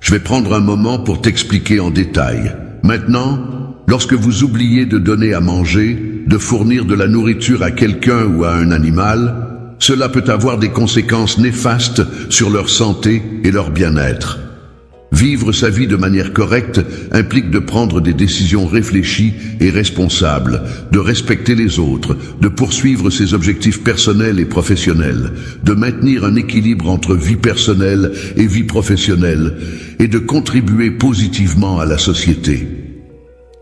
Je vais prendre un moment pour t'expliquer en détail. Maintenant, lorsque vous oubliez de donner à manger, de fournir de la nourriture à quelqu'un ou à un animal, cela peut avoir des conséquences néfastes sur leur santé et leur bien-être. Vivre sa vie de manière correcte implique de prendre des décisions réfléchies et responsables, de respecter les autres, de poursuivre ses objectifs personnels et professionnels, de maintenir un équilibre entre vie personnelle et vie professionnelle et de contribuer positivement à la société.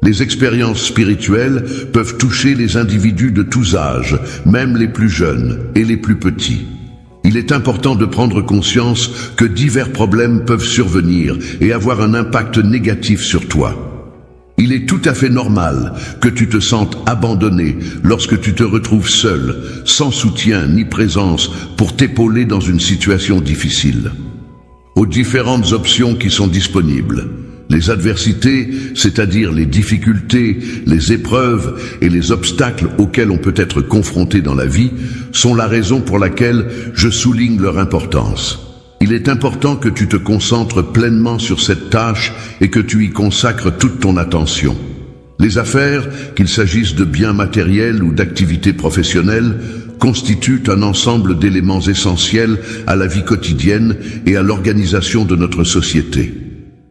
Les expériences spirituelles peuvent toucher les individus de tous âges, même les plus jeunes et les plus petits. Il est important de prendre conscience que divers problèmes peuvent survenir et avoir un impact négatif sur toi. Il est tout à fait normal que tu te sentes abandonné lorsque tu te retrouves seul, sans soutien ni présence pour t'épauler dans une situation difficile. Aux différentes options qui sont disponibles. Les adversités, c'est-à-dire les difficultés, les épreuves et les obstacles auxquels on peut être confronté dans la vie, sont la raison pour laquelle je souligne leur importance. Il est important que tu te concentres pleinement sur cette tâche et que tu y consacres toute ton attention. Les affaires, qu'il s'agisse de biens matériels ou d'activités professionnelles, constituent un ensemble d'éléments essentiels à la vie quotidienne et à l'organisation de notre société.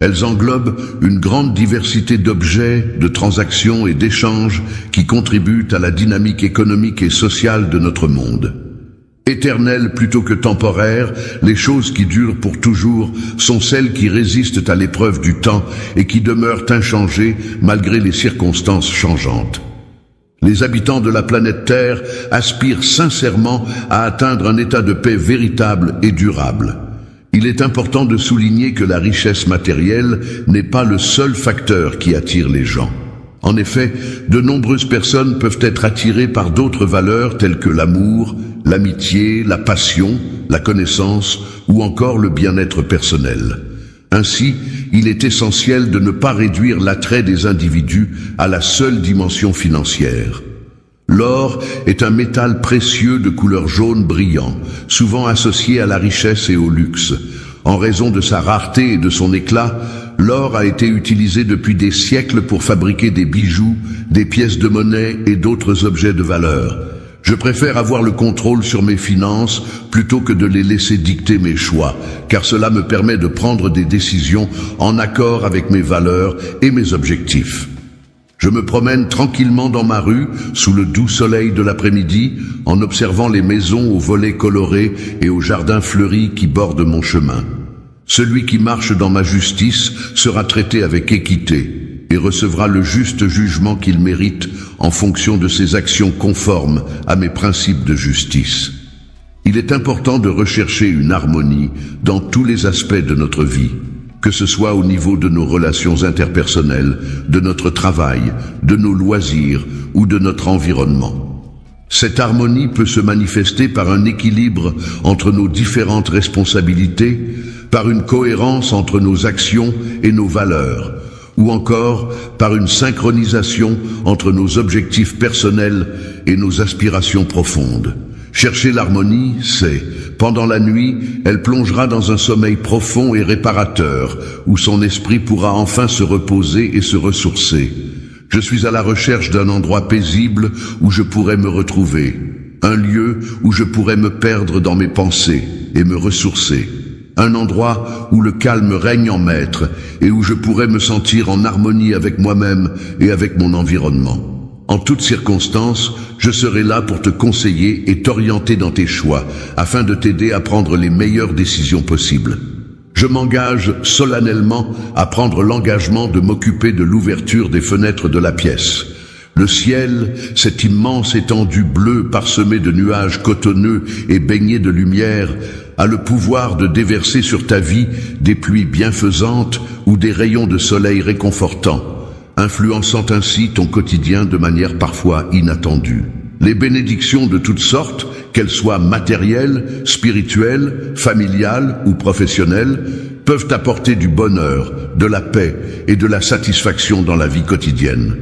Elles englobent une grande diversité d'objets, de transactions et d'échanges qui contribuent à la dynamique économique et sociale de notre monde. Éternelles plutôt que temporaires, les choses qui durent pour toujours sont celles qui résistent à l'épreuve du temps et qui demeurent inchangées malgré les circonstances changeantes. Les habitants de la planète Terre aspirent sincèrement à atteindre un état de paix véritable et durable. Il est important de souligner que la richesse matérielle n'est pas le seul facteur qui attire les gens. En effet, de nombreuses personnes peuvent être attirées par d'autres valeurs telles que l'amour, l'amitié, la passion, la connaissance ou encore le bien-être personnel. Ainsi, il est essentiel de ne pas réduire l'attrait des individus à la seule dimension financière. L'or est un métal précieux de couleur jaune brillant, souvent associé à la richesse et au luxe. En raison de sa rareté et de son éclat, l'or a été utilisé depuis des siècles pour fabriquer des bijoux, des pièces de monnaie et d'autres objets de valeur. Je préfère avoir le contrôle sur mes finances plutôt que de les laisser dicter mes choix, car cela me permet de prendre des décisions en accord avec mes valeurs et mes objectifs. Je me promène tranquillement dans ma rue, sous le doux soleil de l'après-midi, en observant les maisons aux volets colorés et aux jardins fleuris qui bordent mon chemin. Celui qui marche dans ma justice sera traité avec équité. et recevra le juste jugement qu'il mérite en fonction de ses actions conformes à mes principes de justice. Il est important de rechercher une harmonie dans tous les aspects de notre vie, que ce soit au niveau de nos relations interpersonnelles, de notre travail, de nos loisirs ou de notre environnement. Cette harmonie peut se manifester par un équilibre entre nos différentes responsabilités, par une cohérence entre nos actions et nos valeurs, ou encore par une synchronisation entre nos objectifs personnels et nos aspirations profondes. Chercher l'harmonie, c'est, pendant la nuit, elle plongera dans un sommeil profond et réparateur, où son esprit pourra enfin se reposer et se ressourcer. Je suis à la recherche d'un endroit paisible où je pourrais me retrouver, un lieu où je pourrais me perdre dans mes pensées et me ressourcer, un endroit où le calme règne en maître et où je pourrais me sentir en harmonie avec moi-même et avec mon environnement. En toutes circonstances, je serai là pour te conseiller et t'orienter dans tes choix, afin de t'aider à prendre les meilleures décisions possibles. Je m'engage solennellement à prendre l'engagement de m'occuper de l'ouverture des fenêtres de la pièce. Le ciel, cette immense étendue bleue parsemée de nuages cotonneux et baignée de lumière, a le pouvoir de déverser sur ta vie des pluies bienfaisantes ou des rayons de soleil réconfortants, influençant ainsi ton quotidien de manière parfois inattendue. Les bénédictions de toutes sortes, qu'elles soient matérielles, spirituelles, familiales ou professionnelles, peuvent apporter du bonheur, de la paix et de la satisfaction dans la vie quotidienne.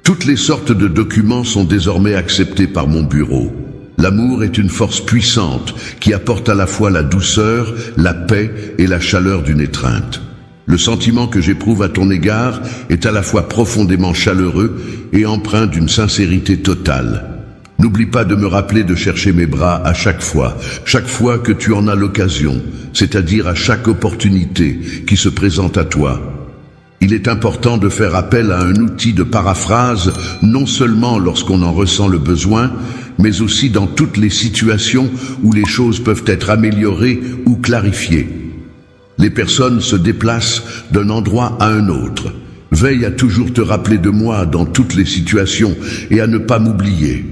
Toutes les sortes de documents sont désormais acceptés par mon bureau. L'amour est une force puissante qui apporte à la fois la douceur, la paix et la chaleur d'une étreinte. Le sentiment que j'éprouve à ton égard est à la fois profondément chaleureux et empreint d'une sincérité totale. N'oublie pas de me rappeler de chercher mes bras à chaque fois que tu en as l'occasion, c'est-à-dire à chaque opportunité qui se présente à toi. Il est important de faire appel à un outil de paraphrase, non seulement lorsqu'on en ressent le besoin, mais aussi dans toutes les situations où les choses peuvent être améliorées ou clarifiées. Les personnes se déplacent d'un endroit à un autre. Veille à toujours te rappeler de moi dans toutes les situations et à ne pas m'oublier.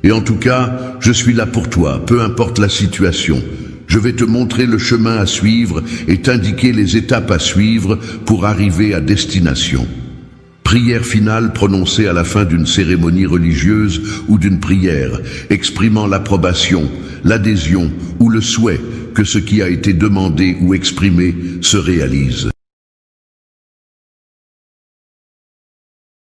Et en tout cas, je suis là pour toi, peu importe la situation. Je vais te montrer le chemin à suivre et t'indiquer les étapes à suivre pour arriver à destination. Prière finale prononcée à la fin d'une cérémonie religieuse ou d'une prière, exprimant l'approbation, l'adhésion ou le souhait que ce qui a été demandé ou exprimé se réalise.